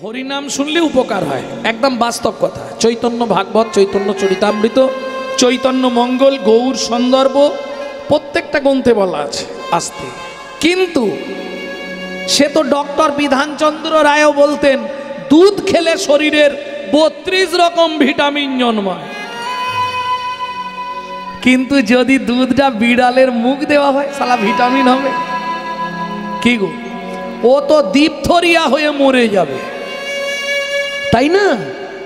হরিনাম শুনলে উপকার হয়, একদম বাস্তব কথা। চৈতন্য ভাগবত, চৈতন্য চরিতামৃত, চৈতন্য মঙ্গল, গৌর সন্দর্ভ প্রত্যেকটা গ্রন্থে বলা আছে আস্তে। কিন্তু সে তো ডক্টর বিধানচন্দ্র রায়ও বলতেন দুধ খেলে শরীরের 32 রকম ভিটামিন জন্মায়। কিন্তু যদি দুধটা বিড়ালের মুখ দেওয়া হয় সালা ভিটামিন হবে কি গো? ও তো দীপথরিয়া হয়ে মরে যাবে, তাই না?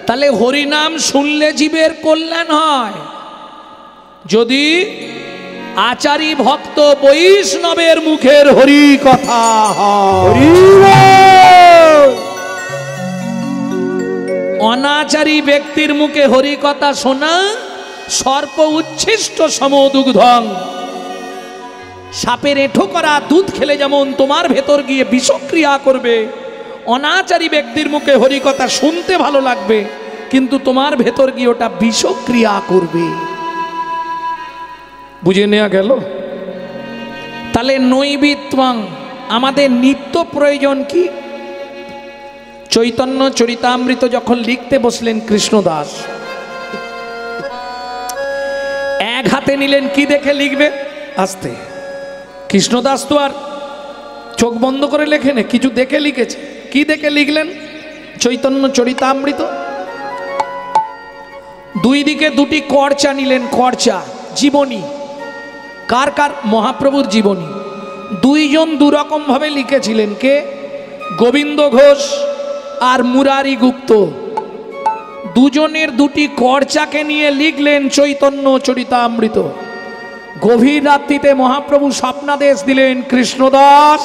তাহলে হরিনাম শুনলে জীবের কল্যাণ হয়। যদি আচারী ভক্ত বৈষ্ণবের মুখের হরি কথা অনাচারী ব্যক্তির মুখে হরি কথা শোনা সর্প উচ্ছিষ্ট সমদুগ্ধং। সাপের এঁঠো করা দুধ খেলে যেমন তোমার ভেতর গিয়ে বিষক্রিয়া করবে, অনাচারী ব্যক্তির মুখে হরি কথা শুনতে ভালো লাগবে কিন্তু তোমার ভেতর গিয়ে ওটা বিষক্রিয়া করবে। বুঝে নেওয়া গেল? তাহলে নৈবিত্বং আমাদের নিত্য প্রয়োজন কি? চৈতন্য চরিতামৃত যখন লিখতে বসলেন কৃষ্ণদাস, এক হাতে নিলেন, কি দেখে লিখবে? আস্তে। কৃষ্ণদাস তো আর চোখ বন্ধ করে লেখেন, কিছু দেখে লিখেছে। কি দেখে লিখলেন? চৈতন্য চরিতামৃত। দুই দিকে দুটি কর্চা নিলেন, কর্চা জীবনী। কার কার? মহাপ্রভুর জীবনী। দুইজন দুরকম ভাবে লিখেছিলেন, কে? গোবিন্দ ঘোষ আর মুরারি গুপ্ত। দুজনের দুটি কর্চাকে নিয়ে লিখলেন চৈতন্য চরিতামৃত। গভীর রাত্রিতে মহাপ্রভু স্বপ্নাদেশ দিলেন, কৃষ্ণদাস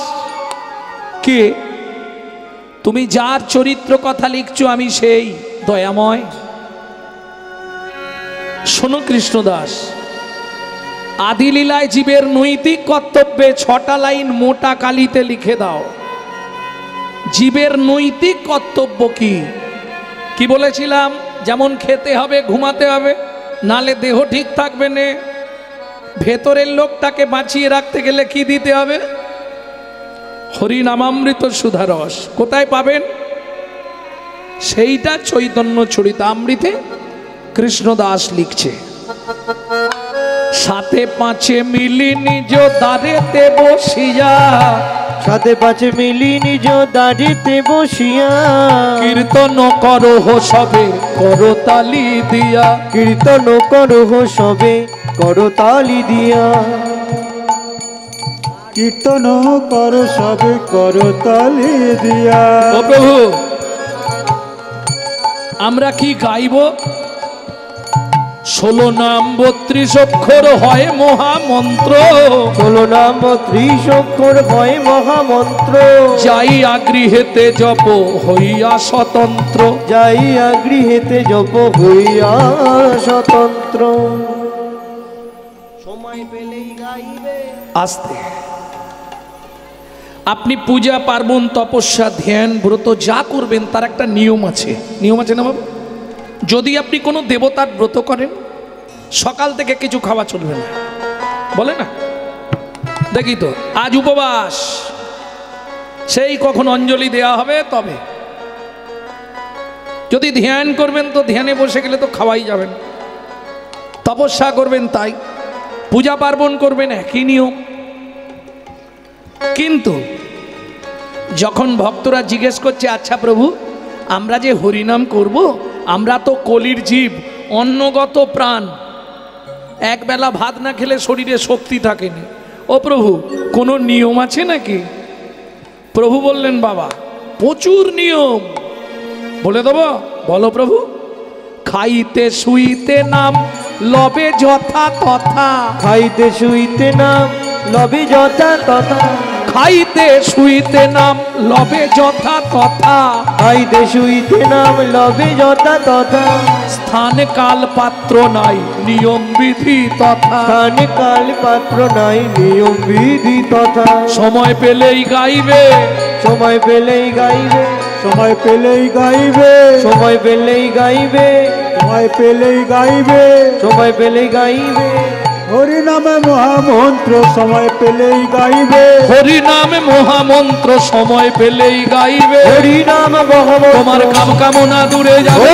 কে? তুমি যার চরিত্র কথা লিখছো আমি সেই দয়াময়। শোনো কৃষ্ণদাস, আদিলীলায় জীবের নৈতিক কর্তব্যে 6টা লাইন মোটা কালিতে লিখে দাও। জীবের নৈতিক কর্তব্য কি কি বলেছিলাম? যেমন খেতে হবে, ঘুমাতে হবে, নালে দেহ ঠিক থাকবে না। ভেতরের লোকটাকে বাঁচিয়ে রাখতে গেলে কি দিতে হবে? হরিনামামৃত সুধারস। কোথায় পাবেন? সেইটা চৈতন্য চরিতামৃতে কৃষ্ণদাস লিখছে। সাথে পাঁচে মিলি নিজ দাঁড়েতে বসিয়া, সাথে পাঁচে মিলি নিজ দাঁড়িতে বসিয়া, কীর্তন করো সবে করতালি দিয়া, কীর্তন করো সবে করতালি দিয়া, কীর্তন করো সবে করতালি দিয়া। ও প্রভু, আমরা কি গাইব? 16 নাম 32 অক্ষর হয় মহামন্ত্র, 16 নাম 32 অক্ষর হয় মহামন্ত্র। যাইয়া গৃহেতে জপ হইয়া স্বতন্ত্র, যাইয়া গৃহেতে জপ হইয়া স্বতন্ত্র। সময় পেলেই গাইবে। আস্তে। আপনি পূজা পার্বণ তপস্যা ধ্যান ব্রত যা করবেন তার একটা নিয়ম আছে। নিয়ম আছে না বাবু? যদি আপনি কোনো দেবতার ব্রত করেন, সকাল থেকে কিছু খাওয়া চলবে না, বলে না? দেখি তো, আজ উপবাস, সেই কখন অঞ্জলি দেয়া হবে তবে। যদি ধ্যান করবেন তো ধ্যানে বসে গেলে তো খাওয়াই যাবেন। তপস্যা করবেন তাই, পূজা পার্বণ করবেন একই নিয়ম। কিন্তু যখন ভক্তরা জিজ্ঞেস করছে, আচ্ছা প্রভু আমরা যে হরিনাম করব, আমরা তো কলির জীব, অন্নগত প্রাণ, একবেলা ভাত না খেলে শরীরে শক্তি থাকেনি, ও প্রভু কোনো নিয়ম আছে নাকি? প্রভু বললেন, বাবা প্রচুর নিয়ম, বলে দেবো। বলো প্রভু। খাইতে শুইতে নাম লবে যথা তথা, খাইতে শুইতে নাম লবে যথা তথা, খাইতে শুইতে নাম লবে যথা তথা, খাইতে শুইতে নাম লবে যথা তথা। স্থান কাল পাত্র নাই নিয়ম বিধি তথা, স্থান কাল পাত্র নাই নিয়ম বিধি তথা। সময় পেলেই গাইবে, সময় পেলেই গাইবে, সময় পেলেই গাইবে, সময় পেলেই গাইবে, সময় পেলেই গাইবে, সময় পেলেই গাইবে। হরি নামে মহামন্ত্র সময় পেলেই গাইবে, হরি নামে মহামন্ত্র সময় পেলেই গাইবে, হরি নাম তোমার কাম কামনা দূরে যাবে,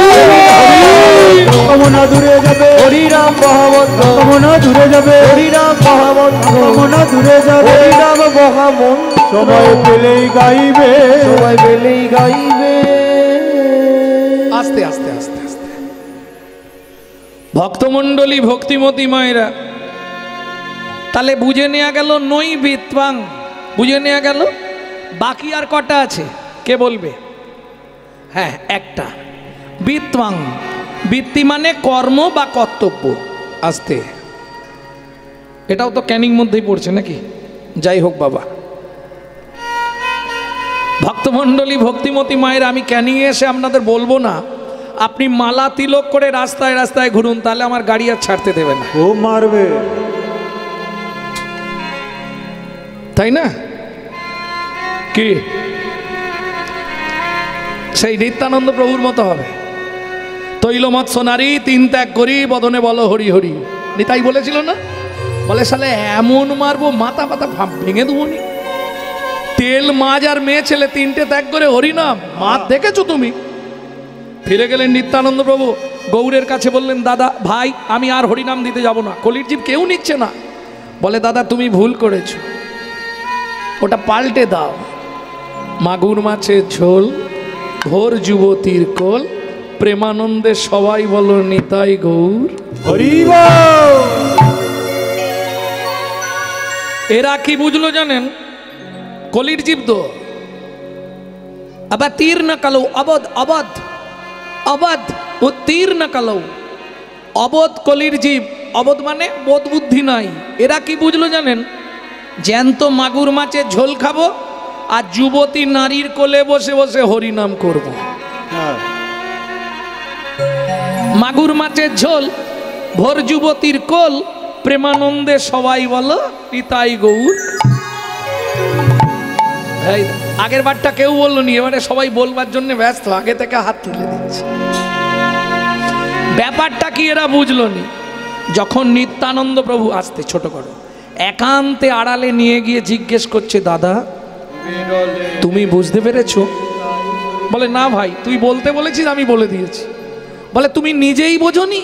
কামনা দূরে যাবে, হরি নাম মহামন্ত্র কামনা দূরে যাবে, হরি নাম মহামন্ত্র কামনা দূরে যাবে, হরি নাম মহামন্ত্র সময় পেলেই গাইবে, সময় পেলেই গাইবে। আস্তে আস্তে আস্তে আস্তে ভক্তমণ্ডলী ভক্তিমতী মায়েরা, তাহলে বুঝে নেওয়া গেল নই বিত্বাং, বুঝে নেওয়া গেল। বাকি আর কটা আছে কে বলবে? হ্যাঁ, একটা বিত্বাং। বৃত্তি মানে কর্ম বা কর্তব্য। আস্তে, এটাও তো ক্যানিং মধ্যেই পড়ছে নাকি? যাই হোক বাবা, ভক্তমণ্ডলী ভক্তিমতী মায়ের, আমি ক্যানিংয়ে এসে আপনাদের বলবো না আপনি মালা তিলক করে রাস্তায় রাস্তায় ঘুরুন, তাহলে আমার গাড়ি আর ছাড়তে দেবে না, ও মারবে, তাই না? কি সেই নিত্যানন্দ প্রভুর মতো হবে? তৈলমত সোনারি তিন ত্যাগ করি বদনে বলো হরি হরি, নিতাই বলেছিল না? বলে সালে এমন মারবো মাথা পাতা ভেঙে দেবো নি। তেল মাছ আর মেয়ে ছেলে তিনটে ত্যাগ করে হরিনাম, মাছ দেখেছো তুমি? ফিরে গেলেন নিত্যানন্দ প্রভু, গৌরের কাছে বললেন, দাদা ভাই আমি আর হরিনাম দিতে যাব না, কলির জীব কেউ নিচ্ছে না। বলে দাদা তুমি ভুল করেছো, ওটা পাল্টে দাও। মাগুর মাছের ঝোল, ভোর যুবতীর কোল, প্রেমানন্দে সবাই বলো নিতাই গৌর হরি বল। এরা কি বুঝলো জানেন? কলির জীব তো আবার তীর না কালো অবধ, অবধ অবধ ও তীর না কালো, অবধ কলির জীব। অবধ মানে বোধ বুদ্ধি নাই। এরা কি বুঝলো জানেন? জ্যান্ত মাগুর মাছের ঝোল খাবো আর যুবতী নারীর কোলে বসে বসে হরিনাম করব। মাগুর মাছের ঝোল, ভোর যুবতীর কোল, প্রেমানন্দে সবাই বলো নিতাই গৌর। আগের বারটা কেউ বললো নি, এবারে সবাই বলবার জন্য ব্যস্ত, আগে থেকে হাত তুলে দিচ্ছে। ব্যাপারটা কি এরা বুঝলো নি? যখন নিত্যানন্দ প্রভু, আসতে ছোট করো, একান্তে আড়ালে নিয়ে গিয়ে জিজ্ঞেস করছে, দাদা তুমি বুঝতে পেরেছো? বলে না ভাই, তুই বলতে বলেছিস আমি বলে দিয়েছি। বলে তুমি নিজেই বোঝনি?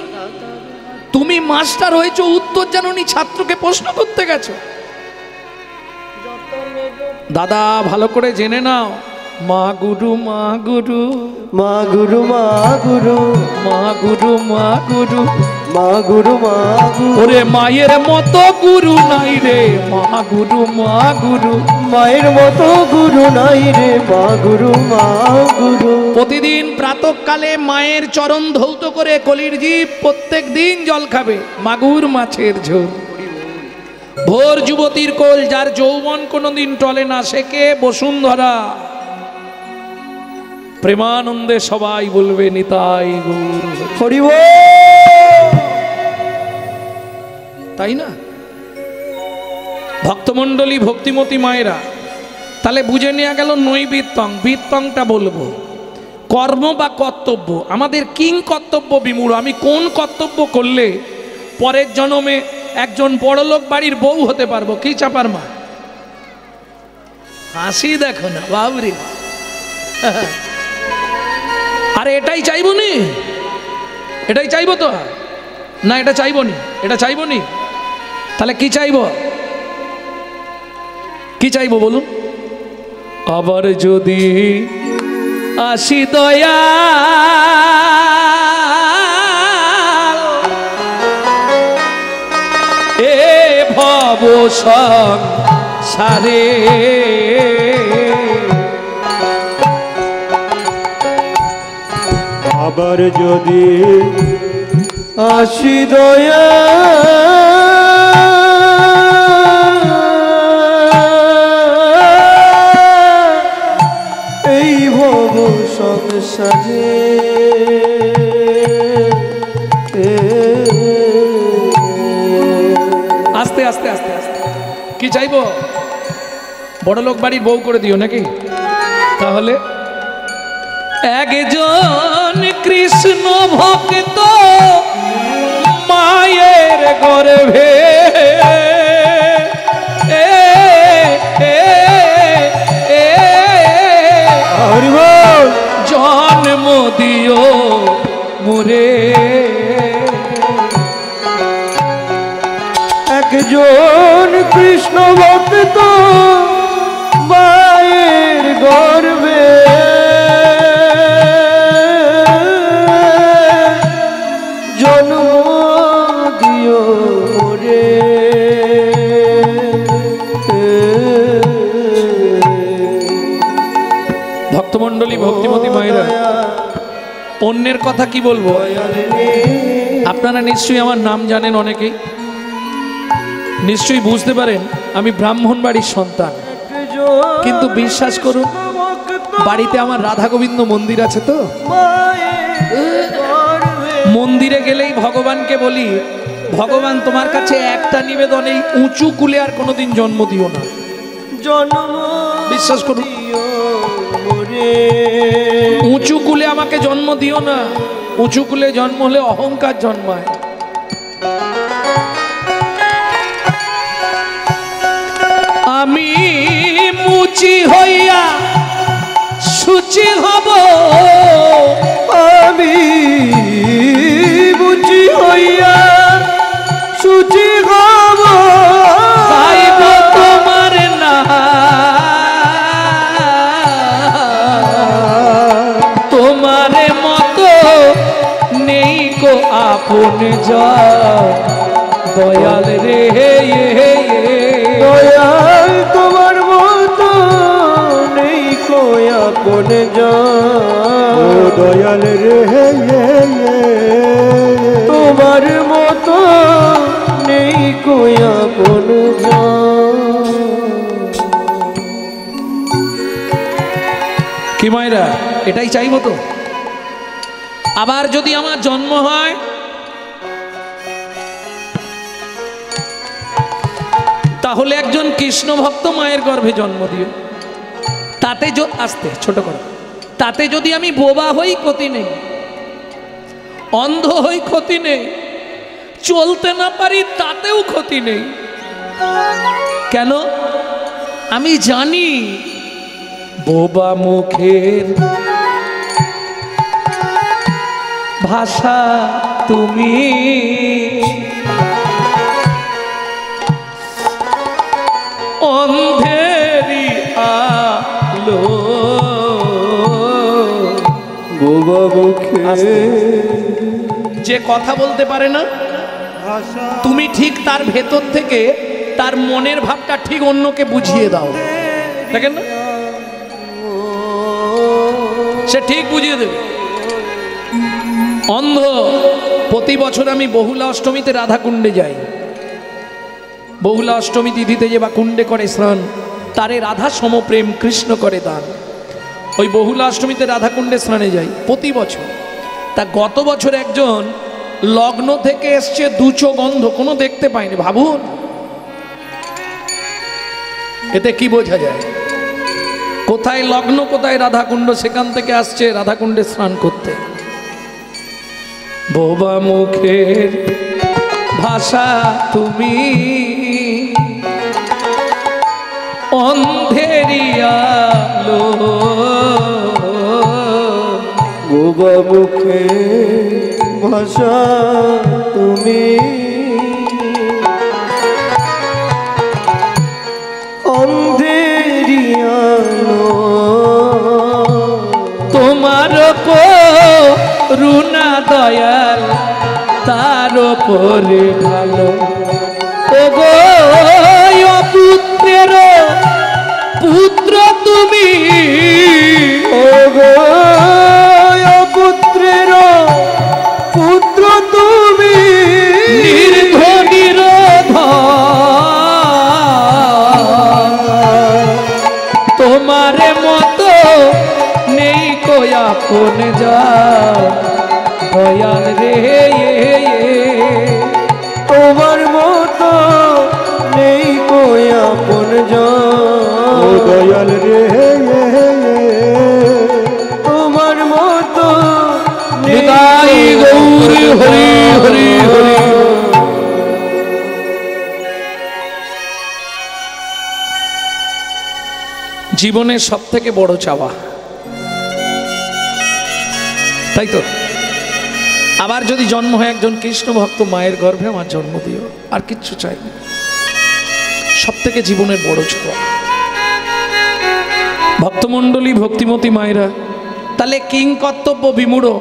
তুমি মাস্টার হয়েছো, উত্তর জানোনি, ছাত্রকে প্রশ্ন করতে গেছো। দাদা ভালো করে জেনে নাও, মা গুরু মা গুরু, মা গুরু মা গুরু, মা গুরু মা গুরু, মা গুরু মা গুরু, ওরে মায়ের মতো গুরু নাই রে, মা গুরু মা গুরু, মায়ের মতো গুরু নাই রে, মা গুরু মা গুরু। প্রতিদিন প্রাতঃকালে মায়ের চরণ ধৌত করে কলির জীব প্রত্যেক দিন জল খাবে, মাগুর মাছের ঝোল। ভোর যুবতীর কোল, যার যৌবন কোনোদিন টলে না, সে কে? বসুন্ধরা। প্রেমানন্দে সবাই বলবে নিতাই গৌর হরি বল। তাই না? ভক্তমণ্ডলী ভক্তিমতী মায়েরা, তাহলে বুঝে নেওয়া গেল নই বিত্তং। বিত্তংটা বলবো কর্ম বা কর্তব্য। আমাদের কিং কর্তব্য বিমূঢ়। আমি কোন কর্তব্য করলে পরের জন্মে একজন বড়লোক বাড়ির বউ হতে পারবো? কি চাপার মা হাসি দেখো না, বাবরি। আরে এটাই চাইবো নি, এটাই চাইবো তো না? এটা চাইবো নি, এটা চাইবো নি, তাহলে কি চাইবো? কি চাইবো বলুন? আবার যদি আসি দয়া এ ভব সংসারে, আবার যদি আসি দয়া এই ভব সংসারে, আস্তে আস্তে আস্তে আস্তে কি চাইবো? বড়লোক বাড়ির বউ করে দিও নাকি? তাহলে একজন কৃষ্ণ ভক্ত মায়ের গর্ভে মোরে। একজন কৃষ্ণ ভক্ত মায়ের গর্ভে জন্ম দিও রে। ভক্তমণ্ডলী, ভক্তিমতী মায়েরা, অন্যের কথা কি বলবো, আপনারা নিশ্চয়ই আমার নাম জানেন, অনেকেই নিশ্চয়ই বুঝতে পারেন আমি ব্রাহ্মণ বাড়ির সন্তান। কিন্তু বিশ্বাস করুন, বাড়িতে আমার রাধা গোবিন্দ মন্দির আছে, তো মন্দিরে গেলেই ভগবানকে বলি, ভগবান তোমার কাছে একটা নিবেদন, এই উঁচু কুলে আর কোনোদিন জন্ম দিও না। বিশ্বাস করুন, উঁচু কুলে আমাকে জন্ম দিও না। উঁচু কুলে জন্ম হলে অহংকার জন্মায়। আমি মুচি হইয়া সুচি হব, আমি মুচি হইয়া সুচি হব, গাইব তোমার না, তোমার মতো নেই কো আপন যা, দয়াল রে দয়াল তোমার মতো নেই কই আপন যা, দয়াল রে তোমার মতো নেই কই আপন যা। কি মায়েরা, এটাই চাইবো তো? আবার যদি আমার জন্ম হয়, তাহলে একজন কৃষ্ণ ভক্ত মায়ের গর্ভে জন্ম দিও। তাতে আস্তে ছোট করো, তাতে যদি আমি বোবা হই ক্ষতি নেই, অন্ধ হই ক্ষতি নেই, চলতে না পারি তাতেও ক্ষতি নেই। কেন? আমি জানি বোবা মুখের ভাষা তুমি, অন্ধেরি আলো, বোবা মুখে যে কথা বলতে পারে না, তুমি ঠিক তার ভেতর থেকে তার মনের ভাবটা ঠিক অন্যকে বুঝিয়ে দাও, দেখেন না, সে ঠিক বুঝিয়ে দেবে। অন্ধ, প্রতি বছর আমি বহুলা অষ্টমীতে রাধাকুণ্ডে যাই। বহুলা অষ্টমী তিথিতে যে বা কুণ্ডে করে স্নান, তারে রাধা সমপ্রেম কৃষ্ণ করে দান। ওই বহুলা অষ্টমীতে রাধাকুণ্ডে স্নানে যাই প্রতি বছর। তা গত বছর একজন লগ্ন থেকে এসছে, দু চোখ অন্ধ, কোনো দেখতে পায়নি। ভাবুন এতে কি বোঝা যায়? কোথায় লগ্ন, কোথায় রাধাকুণ্ড, সেখান থেকে আসছে রাধাকুণ্ডে স্নান করতে। বোবা মুখের ভাষা তুমি, অন্ধেরি আলো, বোবা মুখে ভাষা তুমি, অন্ধেরি আলো, তোমার করুণা দয়াল তার উপরে ভালো। ওগো পুত্রের পুত্র তুমি, ওগো পুত্রের পুত্র তুমি, নির্ধনির তোমার মতো নেই কই আপন যা, দয়াল রে তোমার মতো নেই কই আপন যা, দয়াল রে তোমার মতো নিতাই গৌর হরি হরি হরি। জীবনের সব থেকে বড় চাওয়া, তাই তো? আবার যদি জন্ম হয় একজন কৃষ্ণ ভক্ত মায়ের গর্ভে, আমার জন্ম দিও, আর কিচ্ছু চাই না। সব থেকে জীবনের বড় ছোঁয়া। ভক্তমণ্ডলী, ভক্তিমতী মায়েরা, তাহলে কিং কর্তব্য বিমূঢ়,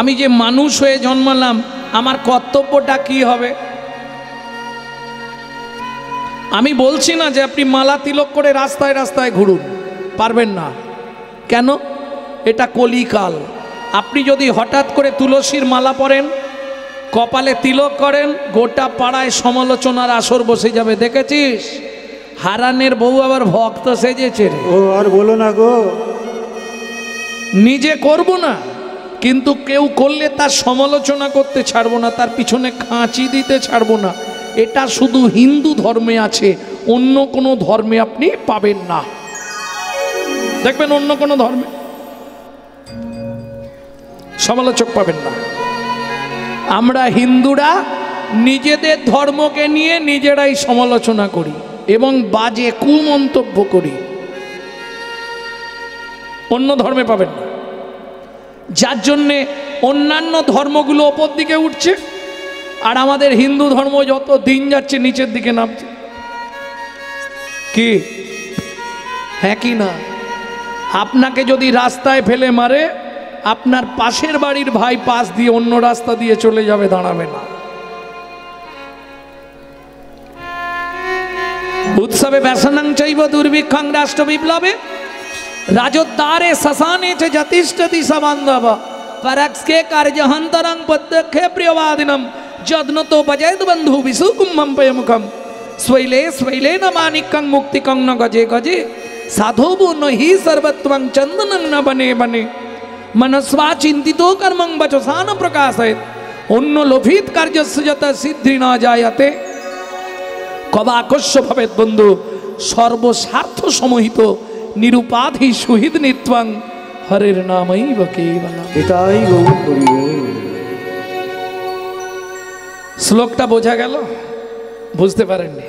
আমি যে মানুষ হয়ে জন্মালাম, আমার কর্তব্যটা কি হবে? আমি বলছি না যে আপনি মালা তিলক করে রাস্তায় রাস্তায় ঘুরুন, পারবেন না। কেন? এটা কলিকাল। আপনি যদি হঠাৎ করে তুলসীর মালা পরেন, কপালে তিলক করেন, গোটা পাড়ায় সমালোচনার আসর বসে যাবে। দেখেছিস হারানের বউ আবার ভক্ত সেজেছে রে। ও আর বলো না গো। নিজে করব না, কিন্তু কেউ করলে তার সমালোচনা করতে ছাড়বো না, তার পিছনে খাঁচি দিতে ছাড়বো না। এটা শুধু হিন্দু ধর্মে আছে, অন্য কোনো ধর্মে আপনি পাবেন না। দেখবেন অন্য কোনো ধর্মে সমালোচক পাবেন না। আমরা হিন্দুরা নিজেদের ধর্মকে নিয়ে নিজেরাই সমালোচনা করি এবং বাজে কুমন্তব্য করি, অন্য ধর্মে পাবেন না। যার জন্যে অন্যান্য ধর্মগুলো ওপর দিকে উঠছে, আর আমাদের হিন্দু ধর্ম যত দিন যাচ্ছে নিচের দিকে নামছে। কি হ্যাঁ কি না? আপনাকে যদি রাস্তায় ফেলে মারে, আপনার পাশের বাড়ির ভাই পাশ দিয়ে অন্য রাস্তা দিয়ে চলে যাবে, দাঁড়াবে না। উৎসবে ব্যসনং চৈব দুর্ভিক্ষং রাষ্ট্র বিপ্লবে রাজোদ্ধারে শ্মশানে চ যতিষ্ঠতি সবান্ধব পরক্সকে কার্যহন্তরং পদ্যক্ষে প্রিয়বাদিনম যদ্নতো বজেদ বন্ধু বিশুকুম্ভম পয়মুখম स्वैले स्वैले न मानिकं मुक्तिकं न गजे गजे साधोबो न हि सर्वत्वं चंदनं न बने बने मनस्वा चिंतितो कर्मं वचसा न प्रकाशयेत् अन्य लोभित कार्यस्य यत सिद्धि न जायते कदाकस्य भवेत् बंधु सर्वस्वार्थ समहित निरुपाधि सुहृद नित्वं हरेर नामैव केवलम्। এটাই গৌর করিব। শ্লোকটা বোঝা গেল? বুঝতে পারেননি?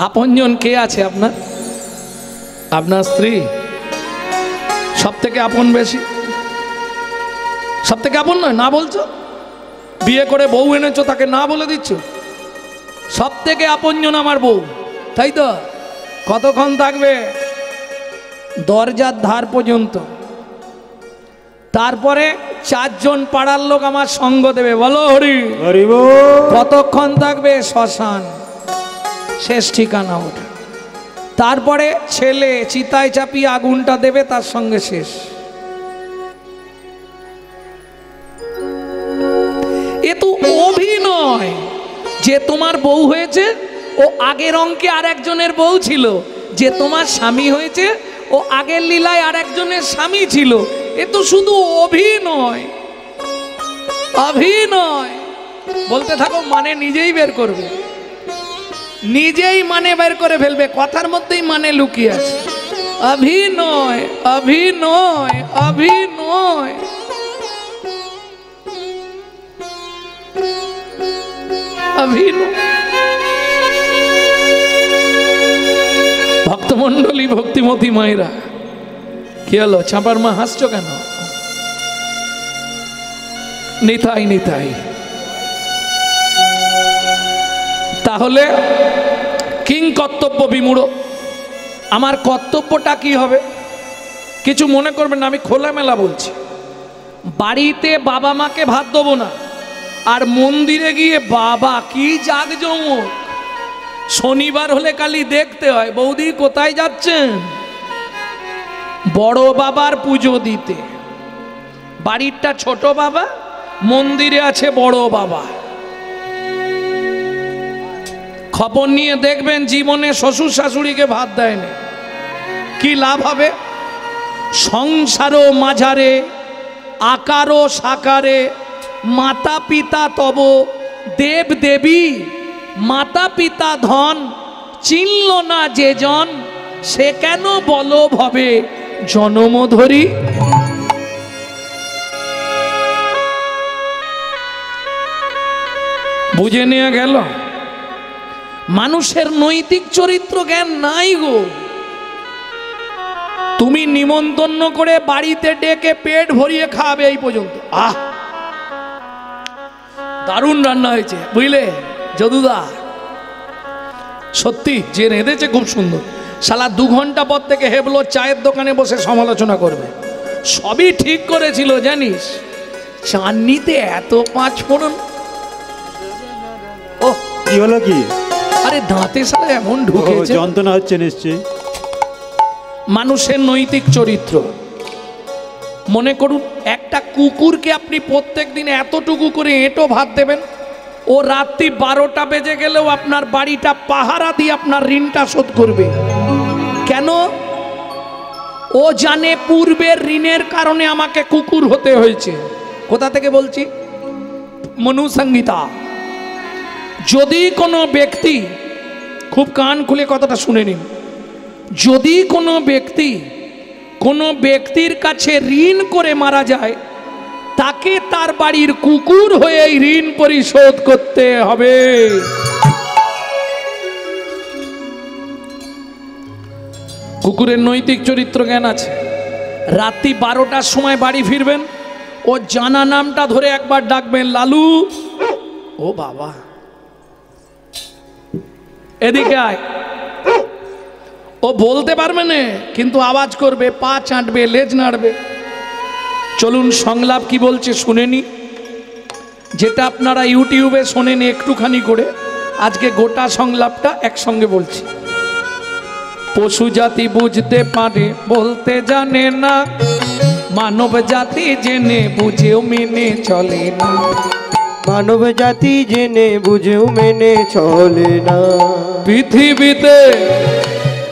আপনজন কে আছে আপনার? আপনার স্ত্রী সব থেকে আপন বেশি? সব থেকে আপন নয়? না বলছো? বিয়ে করে বউ এনেছো, তাকে না বলে দিচ্ছ? সব থেকে আপনজন আমার বউ, তাই তো? কতক্ষণ থাকবে? দরজার ধার পর্যন্ত। তারপরে চারজন পাড়ার লোক আমার সঙ্গ দেবে, বলো হরি হরি বল। কতক্ষণ থাকবে? শ্মশান, শেষ ঠিকানা ওঠে। তারপরে ছেলে চিতায় চাপিয়ে আগুনটা দেবে, তার সঙ্গে শেষ। এ তো অভিনয় যে তোমার বউ হয়েছে, ও আগের অঙ্কে আর একজনের বউ ছিল। যে তোমার স্বামী হয়েছে, ও আগের লীলায় আর একজনের স্বামী ছিল। এ তো শুধু অভিনয়, অভিনয়। বলতে থাকো, মানে নিজেই বের করবে, নিজেই মানে বের করে ফেলবে, কথার মধ্যেই মানে লুকিয়ে আছে। অভিনয়, অভিনয়, অভিনয়। অভিনয়। ভক্তমণ্ডলী, ভক্তিমতী মায়েরা, কি হলো? চাপার মা হাসছো কেন? নিতাই নিতাই। তাহলে কিং কর্তব্য বিমূঢ়, আমার কর্তব্যটা কি হবে? কিছু মনে করবেন না, আমি খোলামেলা বলছি। বাড়িতে বাবা মাকে ভাত দেবো না, আর মন্দিরে গিয়ে বাবা কি জাঁকজমক। শনিবার হলে খালি দেখতে হয়, বৌদি কোথায় যাচ্ছেন? বড় বাবার পুজো দিতে। বাড়িরটা ছোট বাবা, মন্দিরে আছে বড় বাবা। খবর নিয়ে দেখবেন জীবনে শ্বশুর শাশুড়িকে ভাত দেয়নি, কি লাভ হবে? সংসারও মাঝারে আকারও সাকারে মাতা পিতা তব দেব দেবী মাতা পিতা ধন চিনল না যে জন সে কেন বলো ভবে জনম ধরি। বুঝে নেওয়া গেল? মানুষের নৈতিক চরিত্র জ্ঞান নাই গো। তুমি নিমন্ত্রণ করে বাড়িতে ডেকে পেট ভরিয়ে খাবে এই পর্যন্ত। আহ, দারুণ রান্না হয়েছে বুঝলে যদুদা, সত্যি যে রেঁধেছে খুব সুন্দর। শালা 2 ঘন্টা পর থেকে হেবলো চায়ের দোকানে বসে সমালোচনা করবে। সবই ঠিক করেছিল জানিস, চাটনিতে এত 5 ফোড়ন। ও কি হলো কি? আরে দাঁতে শালা এমন ঢুকেছে। যন্ত্রণা হচ্ছে নিশ্চয়ই। মানুষের নৈতিক চরিত্র মনে করুন, একটা কুকুরকে আপনি প্রত্যেক দিন এতটুকু করে এঁটো ভাত দেবেন, ও রাত্রি 12টা বেজে গেলেও আপনার বাড়িটা পাহারা দিয়ে আপনার ঋণটা শোধ করবে। কেন? ও জানে পূর্বের ঋণের কারণে আমাকে কুকুর হতে হয়েছে। কোথা থেকে বলছি? মনুসংহিতা। যদি কোনো ব্যক্তি, খুব কান খুলে কথাটা শুনে নিন, যদি কোনো ব্যক্তির কাছে ঋণ করে মারা যায়, তাকে তার বাড়ির কুকুর হয়ে এই ঋণ পরিশোধ করতে হবে। কুকুরের নৈতিক চরিত্র জ্ঞান আছে। রাত্রি 12টার সময় বাড়ি ফিরবেন, ও জানা নামটা ধরে একবার ডাকবেন, লালু। ও বাবা, এদিকে আয়। ও বলতে পারবে না, কিন্তু আওয়াজ করবে, পা চাটবে, লেজ নাড়বে। চলুন সংলাপ কি বলছে শুনে নি। যেটা আপনারা ইউটিউবে শোনেন একটুখানি করে, আজকে গোটা সংলাপটা একসঙ্গে বলছি। পশু জাতি বুঝতে পারে, বলতে জানে না, মানব জাতি জেনে বুঝেও মেনে চলে না। মানব জাতি জেনে বুঝেও মেনে চলে না।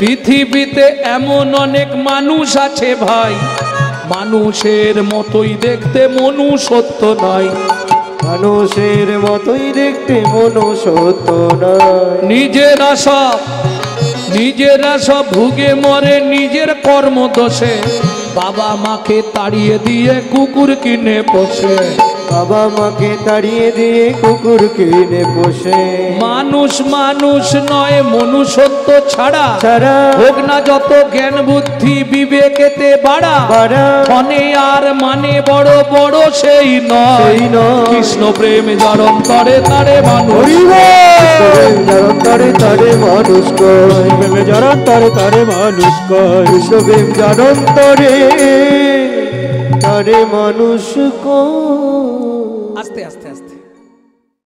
পৃথিবীতে এমন অনেক মানুষ আছে ভাই, মানুষের মতোই দেখতে মনুষ্যত্ব নয়। মানুষের মতোই দেখতে মনুষ্যত্ব নয়। নিজেরা সব ভুগে মরে নিজের কর্ম দোষে, বাবা মাকে তাড়িয়ে দিয়ে কুকুর কিনে পোষে। বাবা মাকে তাড়িয়ে দিয়ে কুকুর কিনে পোষে। মানুষ নয়, মনুষ্যত্ব ছাড়া হোক না যত জ্ঞান বুদ্ধি বিবেকেতে বাড়া, মনে আর মানে বড় বড় সেই নয়। কৃষ্ণ প্রেম জড়ন্তরে তারে মানুষ, তারে মানুষ কয়। প্রেমে জড়ন্তরে তারে মানুষ কয়। কৃষ্ণ প্রেম জড়ন্তরে তারে মানুষ কয়। আস্তে আস্তে আস্তে